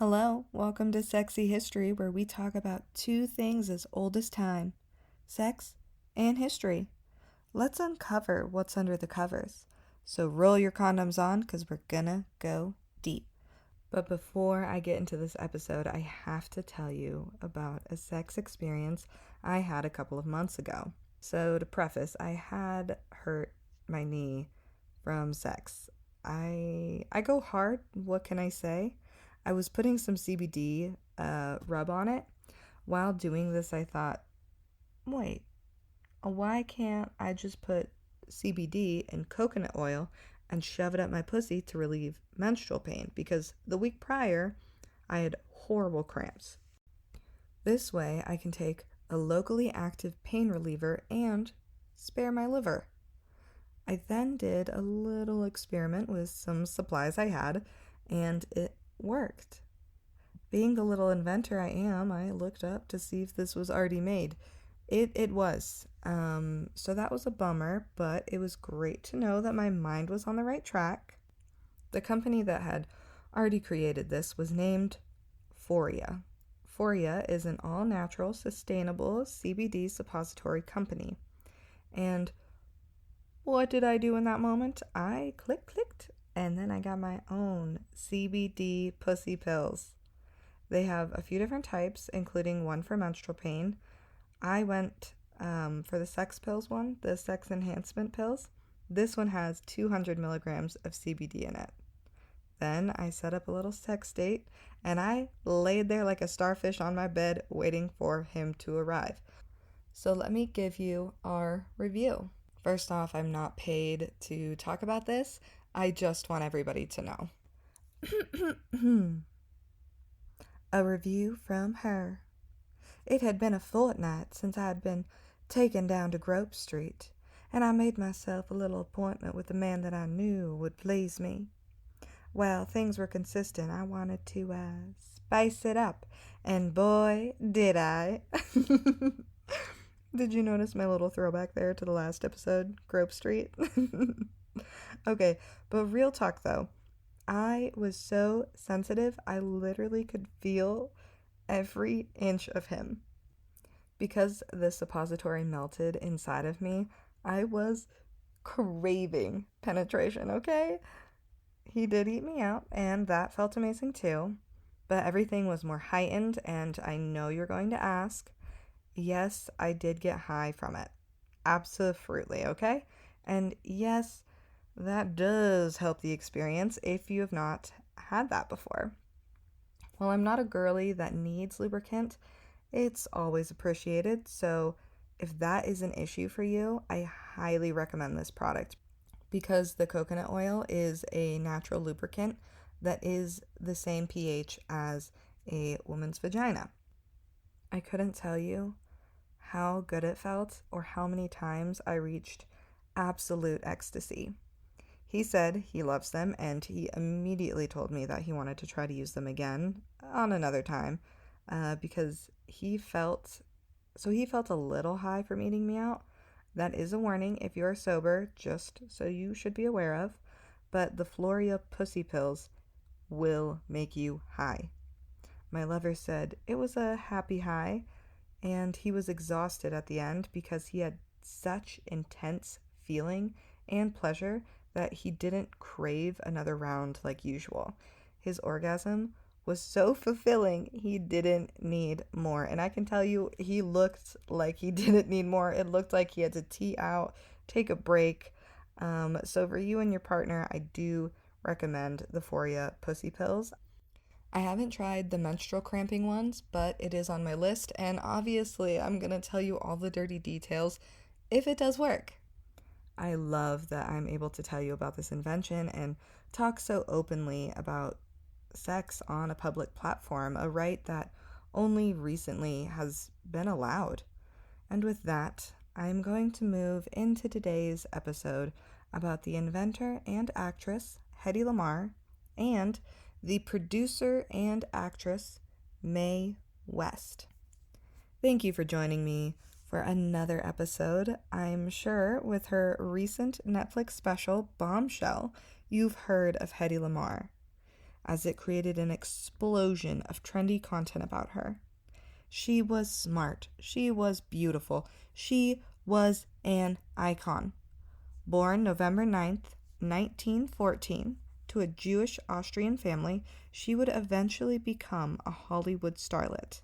Hello, welcome to Sexy History, where we talk about two things as old as time: sex and history. Let's uncover what's under the covers. So roll your condoms on because we're gonna go deep. But before I get into this episode, I have to tell you about a sex experience I had a couple of months ago. So, to preface, I had hurt my knee from sex. I go hard, what can I say? I was putting some CBD rub on it. While doing this, I thought, wait, why can't I just put CBD and coconut oil and shove it up my pussy to relieve menstrual pain? Because the week prior, I had horrible cramps. This way, I can take a locally active pain reliever and spare my liver. I then did a little experiment with some supplies I had, and it worked. Being the little inventor I am, I looked up to see if this was already made. It was. So that was a bummer, but it was great to know that my mind was on the right track. The company that had already created this was named Foria. Foria is an all-natural, sustainable CBD suppository company. And what did I do in that moment? I clicked, and then I got my own CBD pussy pills. They have a few different types, including one for menstrual pain. I went for the sex pills one, the sex enhancement pills. This one has 200 milligrams of CBD in it. Then I set up a little sex date, and I laid there like a starfish on my bed waiting for him to arrive. So let me give you our review. First off, I'm not paid to talk about this. I just want everybody to know. A review from her. It had been a fortnight since I had been taken down to Grove Street, and I made myself a little appointment with a man that I knew would please me. Well, things were consistent. I wanted to spice it up, and boy, did I. Did you notice my little throwback there to the last episode, Grove Street? Okay, but real talk though. I was so sensitive, I literally could feel every inch of him. Because the suppository melted inside of me, I was craving penetration, okay? He did eat me out, and that felt amazing too. But everything was more heightened, and I know you're going to ask. Yes, I did get high from it. Absolutely, okay? And yes, that does help the experience if you have not had that before. While I'm not a girly that needs lubricant, it's always appreciated. So if that is an issue for you, I highly recommend this product because the coconut oil is a natural lubricant that is the same pH as a woman's vagina. I couldn't tell you how good it felt or how many times I reached absolute ecstasy. He said he loves them, and he immediately told me that he wanted to try to use them again on another time because he felt a little high from eating me out. That is a warning if you're sober, just so you should be aware of. But the Floria pussy pills will make you high. My lover said it was a happy high, and he was exhausted at the end because he had such intense feeling and pleasure that he didn't crave another round like usual. His orgasm was so fulfilling, he didn't need more. And I can tell you, he looked like he didn't need more. It looked like he had to tee out, take a break. So for you and your partner, I do recommend the Foria pussy pills. I haven't tried the menstrual cramping ones, but it is on my list, and obviously I'm going to tell you all the dirty details if it does work. I love that I'm able to tell you about this invention and talk so openly about sex on a public platform, a right that only recently has been allowed. And with that, I'm going to move into today's episode about the inventor and actress, Hedy Lamar, and the producer and actress, Mae West. Thank you for joining me for another episode. I'm sure with her recent Netflix special, Bombshell, you've heard of Hedy Lamar. as it created an explosion of trendy content about her. She was smart. She was beautiful. She was an icon. Born November 9th, 1914, to a Jewish Austrian family, she would eventually become a Hollywood starlet.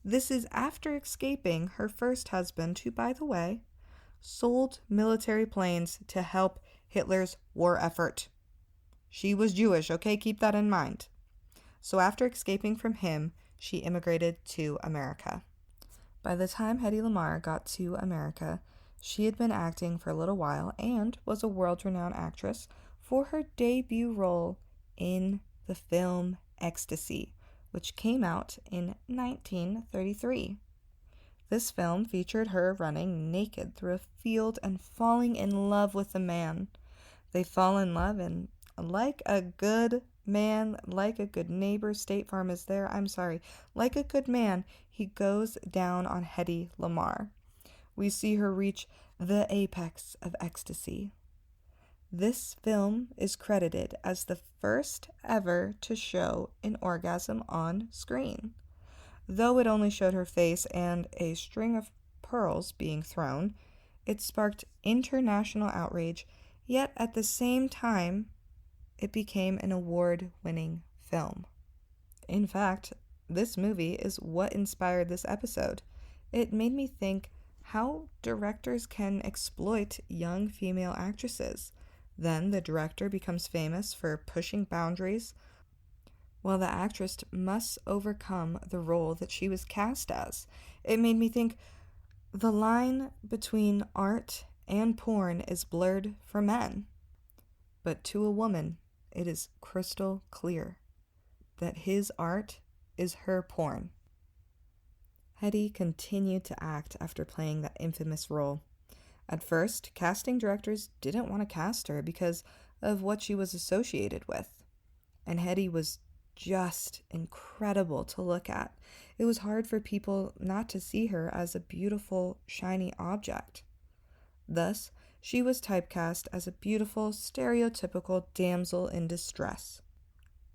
This is after escaping her first husband, who, by the way, sold military planes to help Hitler's war effort. She was Jewish, okay? Keep that in mind. So after escaping from him, she immigrated to America. By the time Hedy Lamar got to America, she had been acting for a little while and was a world-renowned actress for her debut role in the film Ecstasy, which came out in 1933. This film featured her running naked through a field and falling in love with a man. They fall in love, and like a good man, like a good neighbor, State Farm is there, like a good man, he goes down on Hedy Lamar. We see her reach the apex of ecstasy. This film is credited as the first ever to show an orgasm on screen. Though it only showed her face and a string of pearls being thrown, it sparked international outrage, yet at the same time, it became an award-winning film. In fact, this movie is what inspired this episode. It made me think how directors can exploit young female actresses. Then the director becomes famous for pushing boundaries, while the actress must overcome the role that she was cast as. It made me think the line between art and porn is blurred for men. But to a woman, it is crystal clear that his art is her porn. Hedy continued to act after playing that infamous role. At first, casting directors didn't want to cast her because of what she was associated with. And Hedy was just incredible to look at. It was hard for people not to see her as a beautiful, shiny object. Thus, she was typecast as a beautiful, stereotypical damsel in distress.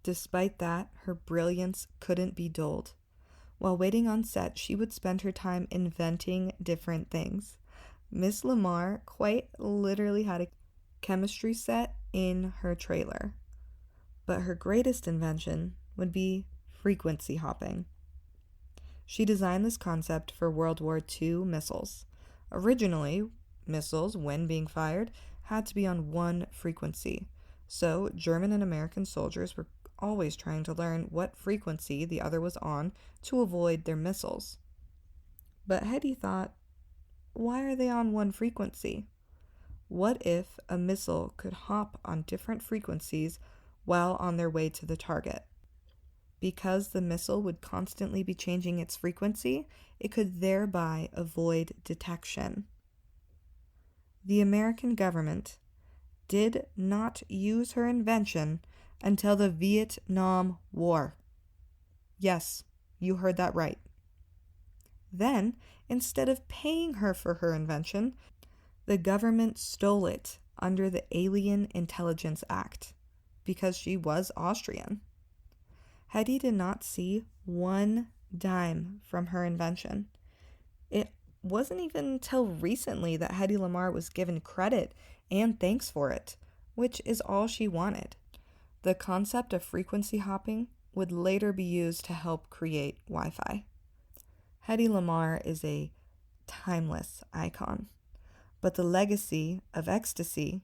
Despite that, her brilliance couldn't be dulled. While waiting on set, she would spend her time inventing different things. Miss Lamar quite literally had a chemistry set in her trailer. But her greatest invention would be frequency hopping. She designed this concept for World War II missiles. Originally, missiles, when being fired, had to be on one frequency. So German and American soldiers were always trying to learn what frequency the other was on to avoid their missiles. But Hedy thought, why are they on one frequency? What if a missile could hop on different frequencies while on their way to the target? Because the missile would constantly be changing its frequency, it could thereby avoid detection. The American government did not use her invention until the Vietnam War. Yes, you heard that right. Then, instead of paying her for her invention, the government stole it under the Alien Intelligence Act because she was Austrian. Hedy did not see one dime from her invention. It wasn't even until recently that Hedy Lamar was given credit and thanks for it, which is all she wanted. The concept of frequency hopping would later be used to help create Wi-Fi. Hedy Lamar is a timeless icon, but the legacy of Ecstasy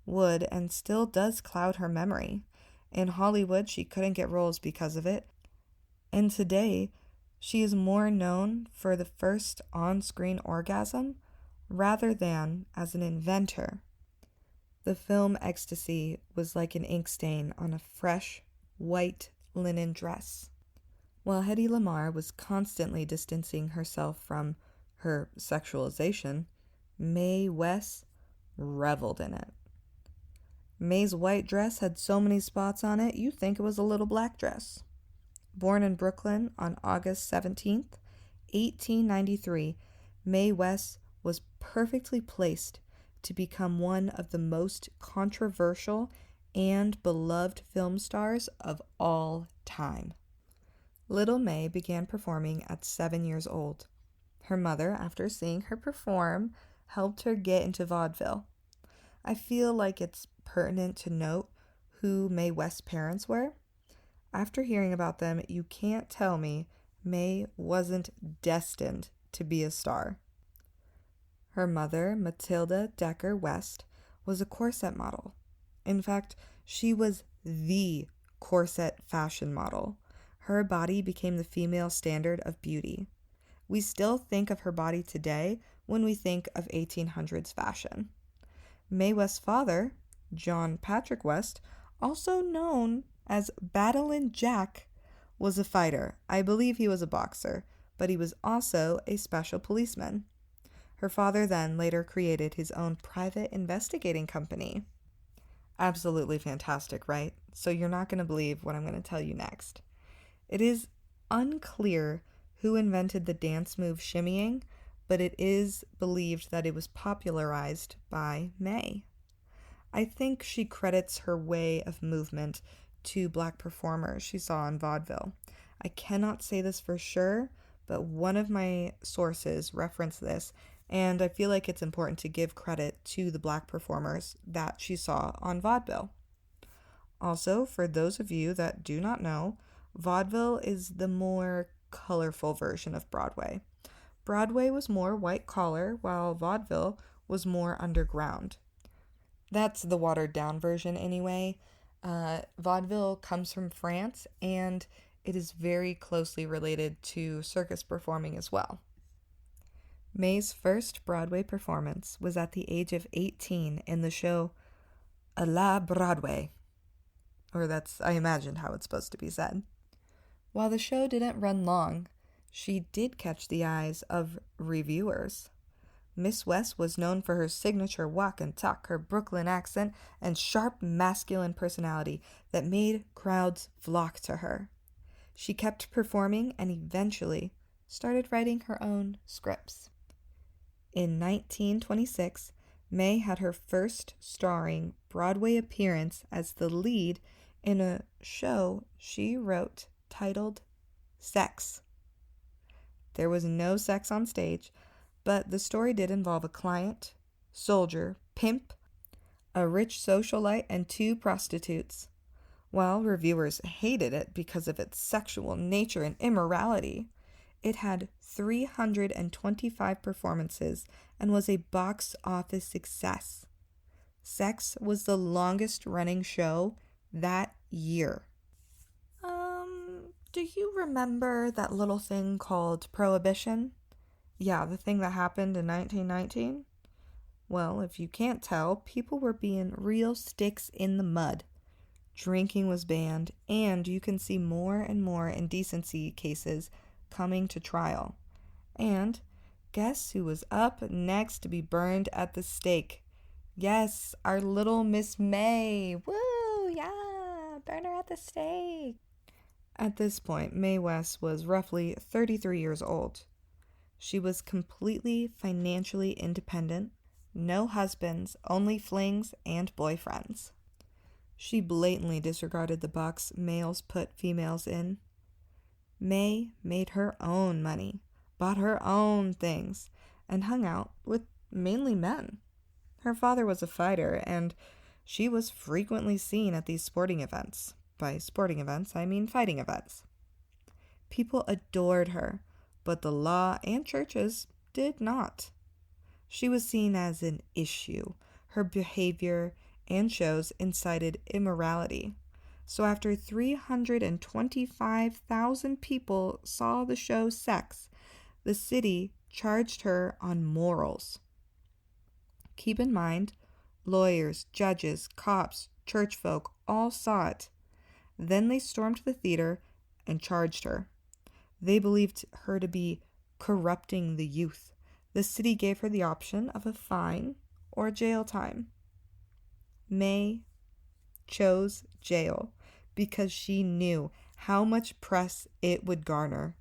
would and still does cloud her memory. In Hollywood, she couldn't get roles because of it, and today, she is more known for the first on-screen orgasm rather than as an inventor. The film Ecstasy was like an ink stain on a fresh, white linen dress. While Hedy Lamar was constantly distancing herself from her sexualization, Mae West reveled in it. Mae's white dress had so many spots on it, you'd think it was a little black dress. Born in Brooklyn on August 17th, 1893, Mae West was perfectly placed to become one of the most controversial and beloved film stars of all time. Little May began performing at 7 years old. Her mother, after seeing her perform, helped her get into vaudeville. I feel like it's pertinent to note who Mae West's parents were. After hearing about them, you can't tell me Mae wasn't destined to be a star. Her mother, Matilda Decker West, was a corset model. In fact, she was the corset fashion model. Her body became the female standard of beauty. We still think of her body today when we think of 1800s fashion. Mae West's father, John Patrick West, also known as Battlin' Jack, was a fighter. I believe he was a boxer, but he was also a special policeman. Her father then later created his own private investigating company. Absolutely fantastic, right? So you're not going to believe what I'm going to tell you next. It is unclear who invented the dance move shimmying, but it is believed that it was popularized by Mae. I think she credits her way of movement to black performers she saw in vaudeville. I cannot say this for sure, but one of my sources referenced this, and I feel like it's important to give credit to the black performers that she saw on vaudeville. Also, for those of you that do not know, vaudeville is the more colorful version of Broadway. Broadway was more white collar, while vaudeville was more underground. That's the watered down version anyway. Vaudeville comes from France, and it is very closely related to circus performing as well. Mae's first Broadway performance was at the age of 18 in the show A la Broadway. Or that's, I imagined how it's supposed to be said. While the show didn't run long, she did catch the eyes of reviewers. Miss West was known for her signature walk and talk, her Brooklyn accent, and sharp masculine personality that made crowds flock to her. She kept performing and eventually started writing her own scripts. In 1926, Mae had her first starring Broadway appearance as the lead in a show she wrote titled Sex. There was no sex on stage, but the story did involve a client, soldier, pimp, a rich socialite, and 2 prostitutes. While reviewers hated it because of its sexual nature and immorality, it had 325 performances and was a box office success. Sex was the longest running show that year. Do you remember that little thing called Prohibition? Yeah, the thing that happened in 1919? Well, if you can't tell, people were being real sticks in the mud. Drinking was banned, and you can see more and more indecency cases coming to trial. And guess who was up next to be burned at the stake? Yes, our little Miss May. Woo, yeah, burn her at the stake. At this point, Mae West was roughly 33 years old. She was completely financially independent, no husbands, only flings and boyfriends. She blatantly disregarded the box males put females in. Mae made her own money, bought her own things, and hung out with mainly men. Her father was a fighter, and she was frequently seen at these sporting events. By sporting events, I mean fighting events. People adored her, but the law and churches did not. She was seen as an issue. Her behavior and shows incited immorality. So after 325,000 people saw the show Sex, the city charged her on morals. Keep in mind, lawyers, judges, cops, church folk all saw it. Then they stormed the theater and charged her. They believed her to be corrupting the youth. The city gave her the option of a fine or jail time. Mae chose jail because she knew how much press it would garner.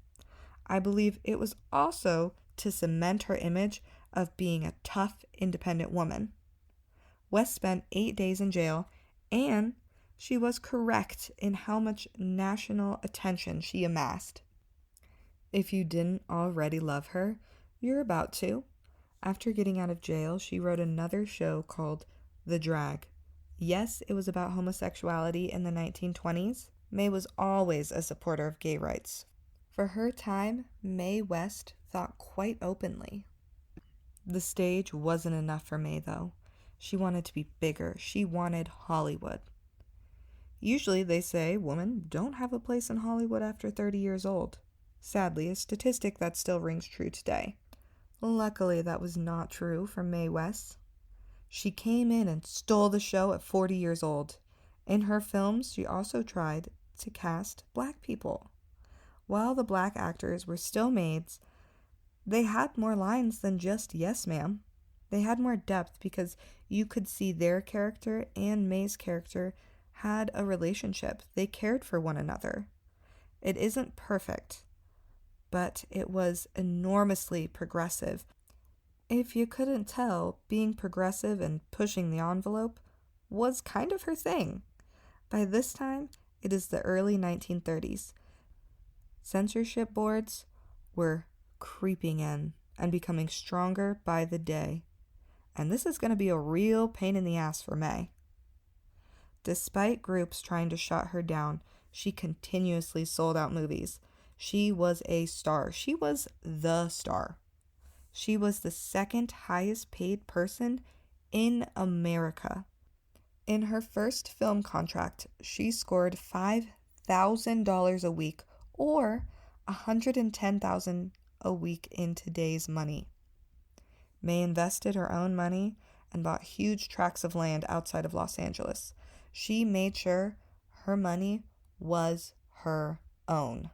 I believe it was also to cement her image of being a tough, independent woman. West spent 8 days in jail, and She was correct in how much national attention she amassed. If you didn't already love her, you're about to. After getting out of jail, she wrote another show called The Drag. Yes, it was about homosexuality in the 1920s. Mae was always a supporter of gay rights. For her time, Mae West thought quite openly. The stage wasn't enough for Mae, though. She wanted to be bigger. She wanted Hollywood. Usually they say women don't have a place in Hollywood after 30 years old. Sadly, a statistic that still rings true today. Luckily, that was not true for Mae West. She came in and stole the show at 40 years old. In her films, she also tried to cast black people. While the black actors were still maids, they had more lines than just "yes, ma'am." They had more depth because you could see their character and Mae's character had a relationship. They cared for one another. It isn't perfect, but it was enormously progressive. If you couldn't tell, being progressive and pushing the envelope was kind of her thing. By this time, it is the early 1930s. Censorship boards were creeping in and becoming stronger by the day. And this is going to be a real pain in the ass for Mae. Despite groups trying to shut her down, she continuously sold out movies. She was a star. She was the star. She was the second highest paid person in America. In her first film contract, she scored $5,000 a week, or $110,000 a week in today's money. Mae invested her own money and bought huge tracts of land outside of Los Angeles. She made sure her money was her own.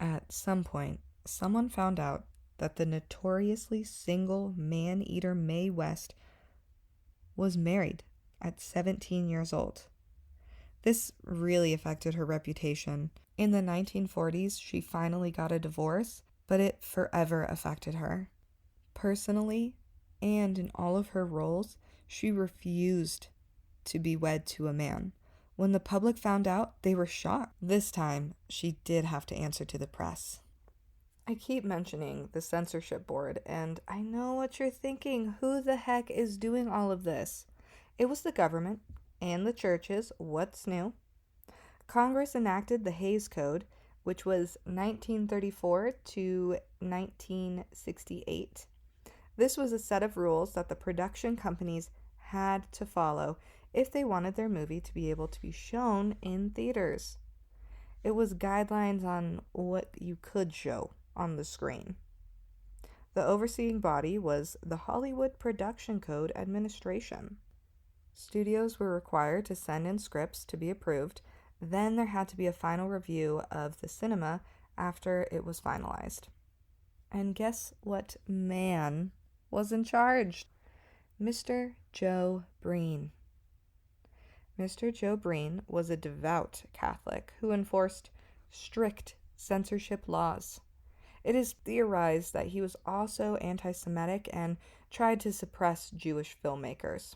At some point, someone found out that the notoriously single man-eater Mae West was married at 17 years old. This really affected her reputation. In the 1940s, she finally got a divorce, but it forever affected her. Personally, and in all of her roles, she refused to be wed to a man. When the public found out, they were shocked. This time, she did have to answer to the press. I keep mentioning the censorship board, and I know what you're thinking. Who the heck is doing all of this? It was the government and the churches. What's new? Congress enacted the Hays Code, which was 1934 to 1968. This was a set of rules that the production companies had to follow if they wanted their movie to be able to be shown in theaters. It was guidelines on what you could show on the screen. The overseeing body was the Hollywood Production Code Administration. Studios were required to send in scripts to be approved. Then there had to be a final review of the cinema after it was finalized. And guess what man was in charge? Mr. Joe Breen. Mr. Joe Breen was a devout Catholic who enforced strict censorship laws. It is theorized that he was also anti-Semitic and tried to suppress Jewish filmmakers.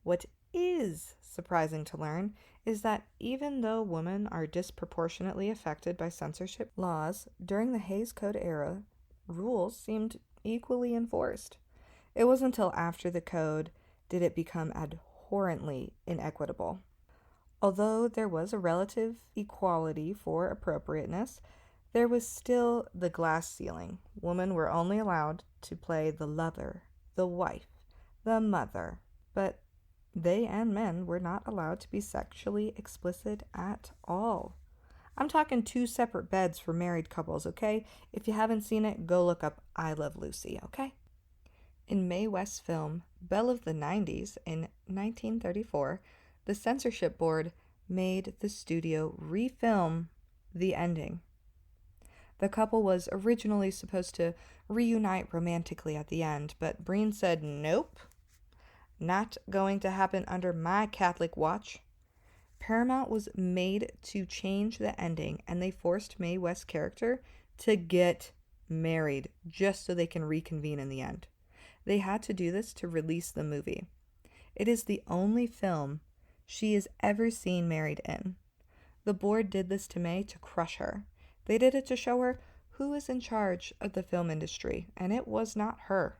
What is surprising to learn is that even though women are disproportionately affected by censorship laws, during the Hays Code era, rules seemed equally enforced. It wasn't until after the code did it become abhorrently inequitable. Although there was a relative equality for appropriateness, there was still the glass ceiling. Women were only allowed to play the lover, the wife, the mother, but they and men were not allowed to be sexually explicit at all. I'm talking 2 separate beds for married couples, okay? If you haven't seen it, go look up I Love Lucy, okay? In Mae West's film Belle of the 90s in 1934, the censorship board made the studio refilm the ending. The couple was originally supposed to reunite romantically at the end, but Breen said, nope, not going to happen under my Catholic watch. Paramount was made to change the ending, and they forced Mae West's character to get married just so they can reconvene in the end. They had to do this to release the movie. It is the only film she is ever seen married in. The board did this to May to crush her. They did it to show her who is in charge of the film industry, and it was not her.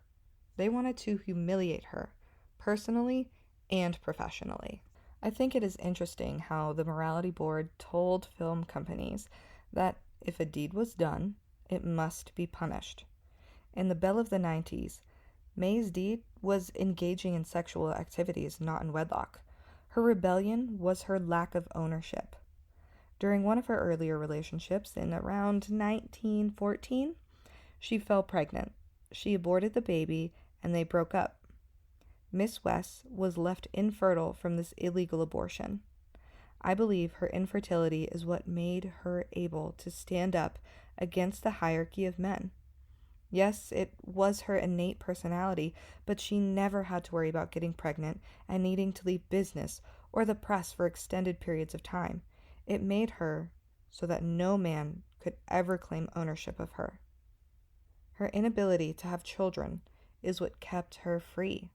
They wanted to humiliate her, personally and professionally. I think it is interesting how the morality board told film companies that if a deed was done, it must be punished. In the Belle of the 90s, May's deed was engaging in sexual activities not in wedlock. Her rebellion was her lack of ownership. During one of her earlier relationships in around 1914, she fell pregnant. She aborted the baby and they broke up. Miss West was left infertile from this illegal abortion. I believe her infertility is what made her able to stand up against the hierarchy of men. Yes, it was her innate personality, but she never had to worry about getting pregnant and needing to leave business or the press for extended periods of time. It made her so that no man could ever claim ownership of her. Her inability to have children is what kept her free.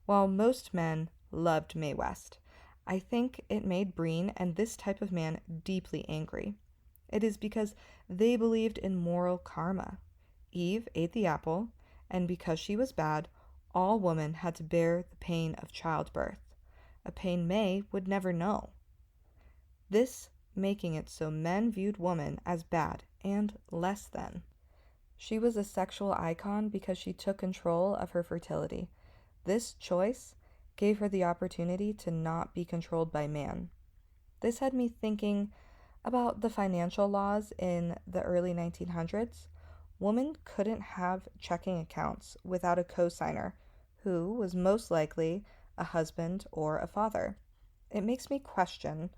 While most men loved Mae West, I think it made Breen and this type of man deeply angry. It is because they believed in moral karma. Eve ate the apple, and because she was bad, all women had to bear the pain of childbirth, a pain May would never know. This making it so men viewed woman as bad and less than. She was a sexual icon because she took control of her fertility. This choice gave her the opportunity to not be controlled by man. This had me thinking about the financial laws in the early 1900s. Women couldn't have checking accounts without a co-signer, who was most likely a husband or a father. It makes me question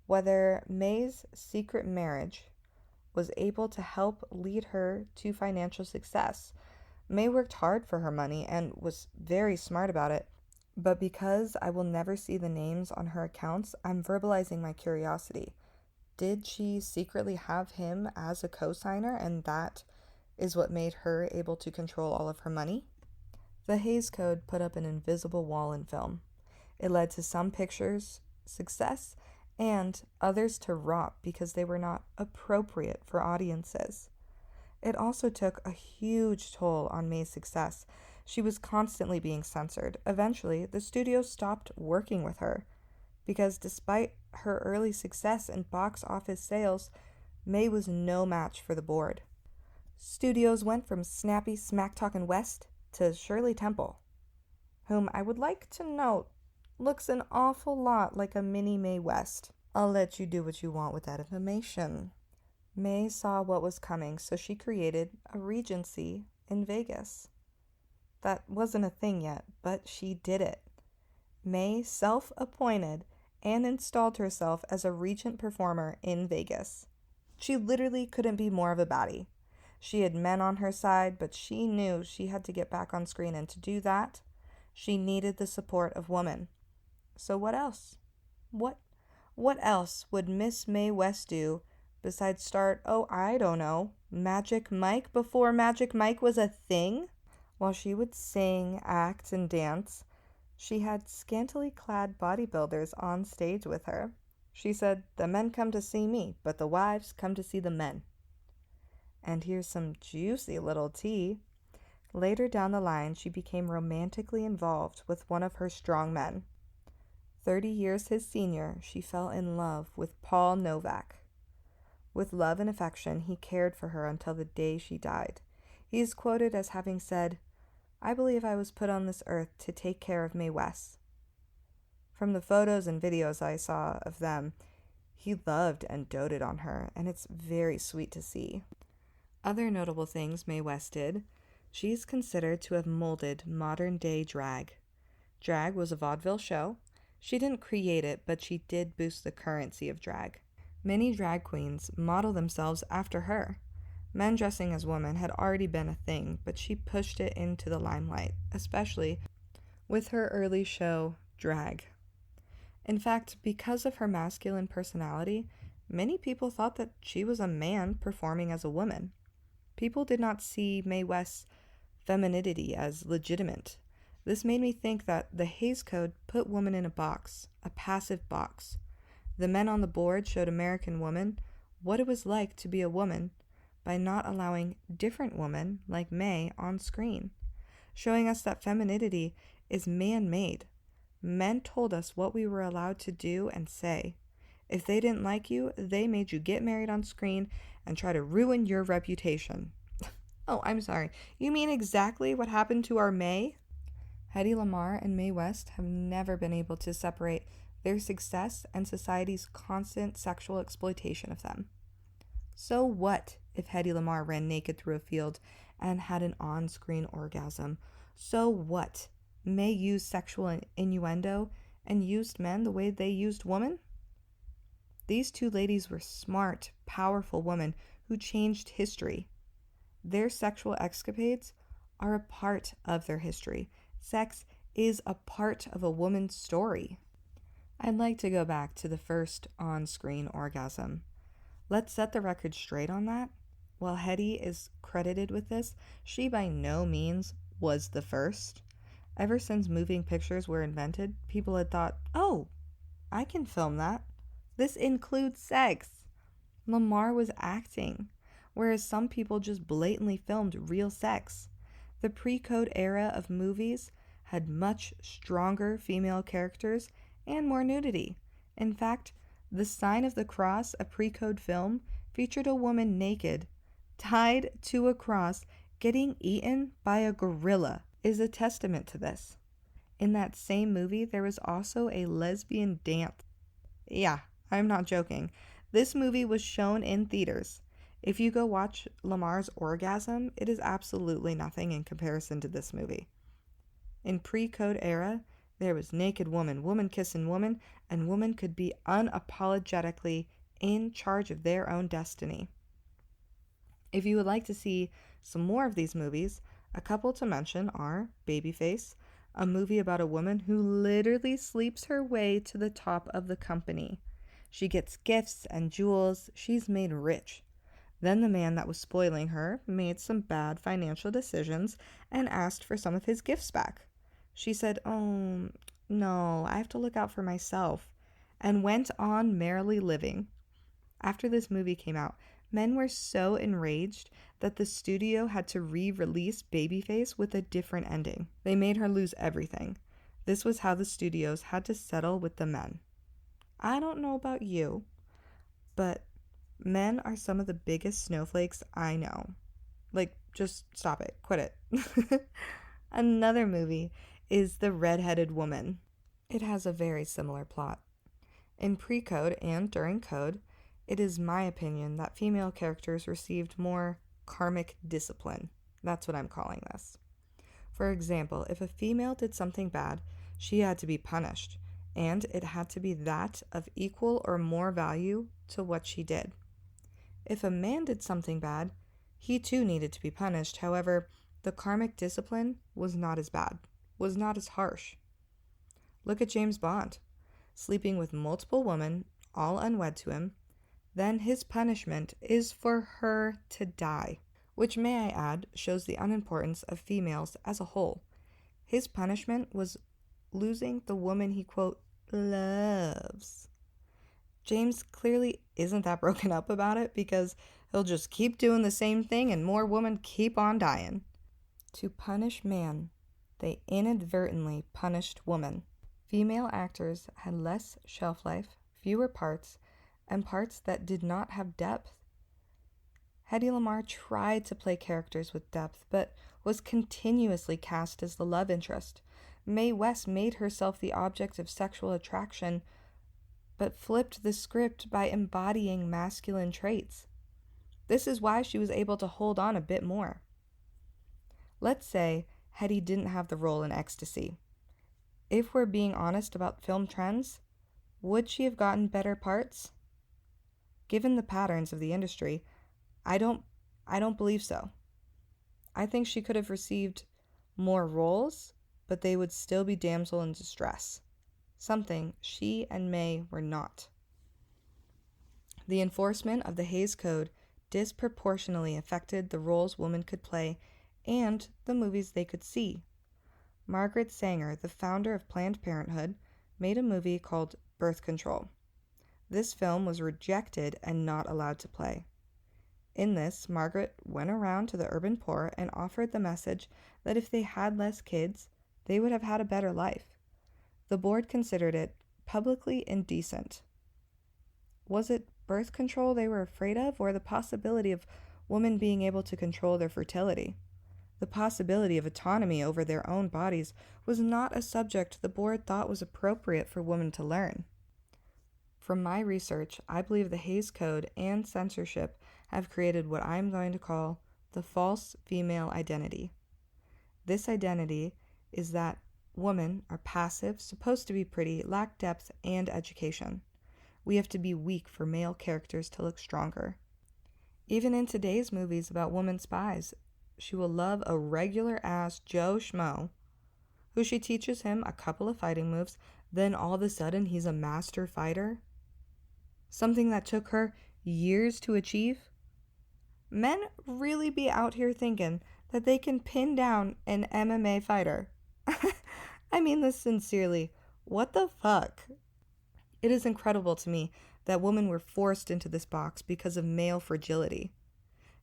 whether May's secret marriage was able to help lead her to financial success. May worked hard for her money and was very smart about it, but because I will never see the names on her accounts, I'm verbalizing my curiosity. Did she secretly have him as a co-signer, and that is what made her able to control all of her money? The Hays Code put up an invisible wall in film. It led to some pictures' success and others to rot because they were not appropriate for audiences. It also took a huge toll on May's success. She was constantly being censored. Eventually, the studio stopped working with her because despite her early success and box office sales, May was no match for the board. Studios went from snappy smack-talking West to Shirley Temple, whom I would like to note looks an awful lot like a mini Mae West. I'll let you do what you want with that information. May saw what was coming, so she created a regency in Vegas. That wasn't a thing yet, but she did it. May self-appointed and installed herself as a regent performer in Vegas. She literally couldn't be more of a baddie. She had men on her side, but she knew she had to get back on screen, and to do that, she needed the support of women. So what else? What else would Miss Mae West do besides start, I don't know, Magic Mike before Magic Mike was a thing? While she would sing, act, and dance, she had scantily clad bodybuilders on stage with her. She said, "The men come to see me, but the wives come to see the men." And here's some juicy little tea. Later down the line, she became romantically involved with one of her strong men. 30 years his senior, she fell in love with Paul Novak. With love and affection, he cared for her until the day she died. He is quoted as having said, "I believe I was put on this earth to take care of Mae West." From the photos and videos I saw of them, he loved and doted on her, and it's very sweet to see. Other notable things Mae West did: she is considered to have molded modern-day drag. Drag was a vaudeville show. She didn't create it, but she did boost the currency of drag. Many drag queens model themselves after her. Men dressing as women had already been a thing, but she pushed it into the limelight, especially with her early show, Drag. In fact, because of her masculine personality, many people thought that she was a man performing as a woman. People did not see Mae West's femininity as legitimate. This made me think that the Hays Code put women in a box, a passive box. The men on the board showed American women what it was like to be a woman by not allowing different women like May on screen, showing us that femininity is man-made. Men told us what we were allowed to do and say. If they didn't like you, they made you get married on screen and try to ruin your reputation. Oh, I'm sorry. You mean exactly what happened to our May? Hedy Lamar and Mae West have never been able to separate their success and society's constant sexual exploitation of them. So what if Hedy Lamar ran naked through a field and had an on-screen orgasm? So what? May used sexual innuendo and used men the way they used women? These two ladies were smart, powerful women who changed history. Their sexual escapades are a part of their history. Sex is a part of a woman's story. I'd like to go back to the first on-screen orgasm. Let's set the record straight on that. While Hedy is credited with this, she by no means was the first. Ever since moving pictures were invented, people had thought, oh, I can film that. This includes sex. Lamar was acting, whereas some people just blatantly filmed real sex. The pre-code era of movies had much stronger female characters and more nudity. In fact, The Sign of the Cross, a pre-code film, featured a woman naked, tied to a cross, getting eaten by a gorilla, is a testament to this. In that same movie, there was also a lesbian dance. Yeah, I'm not joking. This movie was shown in theaters. If you go watch Lamar's orgasm, it is absolutely nothing in comparison to this movie. In pre-code era, there was naked woman, woman kissing woman, and woman could be unapologetically in charge of their own destiny. If you would like to see some more of these movies, a couple to mention are Babyface, a movie about a woman who literally sleeps her way to the top of the company. She gets gifts and jewels. She's made rich. Then the man that was spoiling her made some bad financial decisions and asked for some of his gifts back. She said, oh, no, I have to look out for myself, and went on merrily living. After this movie came out, men were so enraged that the studio had to re-release Babyface with a different ending. They made her lose everything. This was how the studios had to settle with the men. I don't know about you, but men are some of the biggest snowflakes I know. Like, just stop it. Quit it. Another movie is The Red-Headed Woman. It has a very similar plot. In pre-code and during code, it is my opinion that female characters received more karmic discipline. That's what I'm calling this. For example, if a female did something bad, she had to be punished, and it had to be that of equal or more value to what she did. If a man did something bad, he too needed to be punished. However, the karmic discipline was not as bad, was not as harsh. Look at James Bond, sleeping with multiple women, all unwed to him. Then his punishment is for her to die, which, may I add, shows the unimportance of females as a whole. His punishment was losing the woman he, quote, loves. James clearly isn't that broken up about it because he'll just keep doing the same thing and more women keep on dying. To punish man, they inadvertently punished woman. Female actors had less shelf life, fewer parts, and parts that did not have depth. Hedy Lamar tried to play characters with depth, but was continuously cast as the love interest. Mae West made herself the object of sexual attraction, but flipped the script by embodying masculine traits. This is why she was able to hold on a bit more. Let's say Hedy didn't have the role in Ecstasy. If we're being honest about film trends, would she have gotten better parts? Given the patterns of the industry, I don't believe so. I think she could have received more roles, but they would still be damsel in distress, something she and May were not. The enforcement of the Hays Code disproportionately affected the roles women could play and the movies they could see. Margaret Sanger, the founder of Planned Parenthood, made a movie called Birth Control. This film was rejected and not allowed to play. In this, Margaret went around to the urban poor and offered the message that if they had less kids, they would have had a better life. The board considered it publicly indecent. Was it birth control they were afraid of, or the possibility of women being able to control their fertility? The possibility of autonomy over their own bodies was not a subject the board thought was appropriate for women to learn. From my research, I believe the Hays Code and censorship have created what I'm going to call the false female identity. This identity is that women are passive, supposed to be pretty, lack depth and education. We have to be weak for male characters to look stronger. Even in today's movies about women spies, she will love a regular-ass Joe Schmo, who she teaches him a couple of fighting moves, then all of a sudden he's a master fighter. Something that took her years to achieve. Men really be out here thinking that they can pin down an MMA fighter. I mean this sincerely. What the fuck? It is incredible to me that women were forced into this box because of male fragility.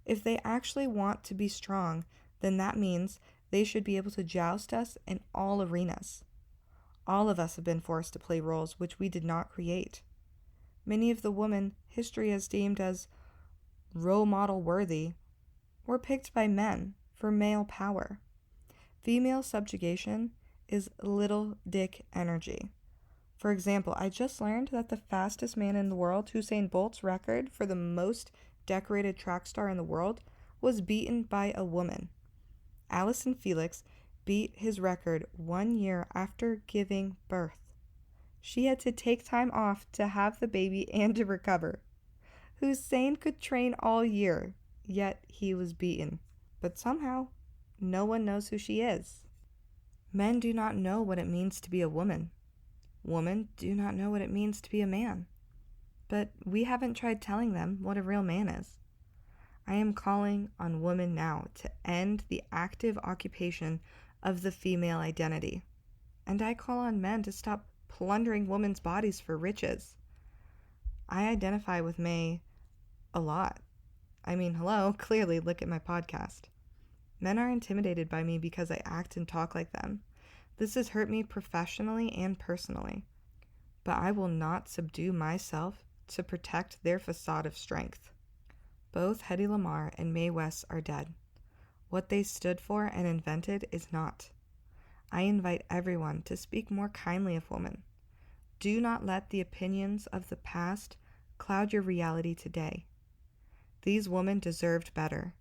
If they actually want to be strong, then that means they should be able to joust us in all arenas. All of us have been forced to play roles which we did not create. Many of the women history has deemed as role model worthy were picked by men for male power. Female subjugation is little dick energy. For example, I just learned that the fastest man in the world, Usain Bolt's record for the most decorated track star in the world, was beaten by a woman. Allyson Felix beat his record 1 year after giving birth. She had to take time off to have the baby and to recover. Usain could train all year, yet he was beaten. But somehow, no one knows who she is. Men do not know what it means to be a woman. Women do not know what it means to be a man. But we haven't tried telling them what a real man is. I am calling on women now to end the active occupation of the female identity. And I call on men to stop plundering women's bodies for riches. I identify with May a lot. I mean, hello, clearly look at my podcast. Men are intimidated by me because I act and talk like them. This has hurt me professionally and personally. But I will not subdue myself to protect their facade of strength. Both Hedy Lamar and Mae West are dead. What they stood for and invented is not. I invite everyone to speak more kindly of women. Do not let the opinions of the past cloud your reality today. These women deserved better.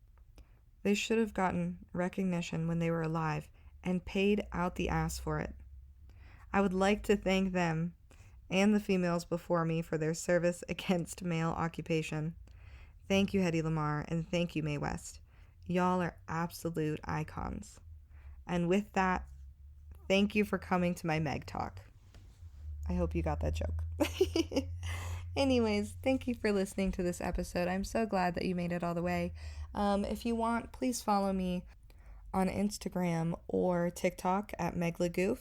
They should have gotten recognition when they were alive and paid out the ass for it. I would like to thank them and the females before me for their service against male occupation. Thank you, Hedy Lamar, and thank you, Mae West. Y'all are absolute icons. And with that, thank you for coming to my Meg talk. I hope you got that joke. Anyways, thank you for listening to this episode. I'm so glad that you made it all the way. If you want, please follow me on Instagram or TikTok at Meg LaGoof,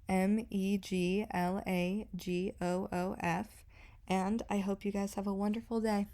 MEGLAGOOF, and I hope you guys have a wonderful day.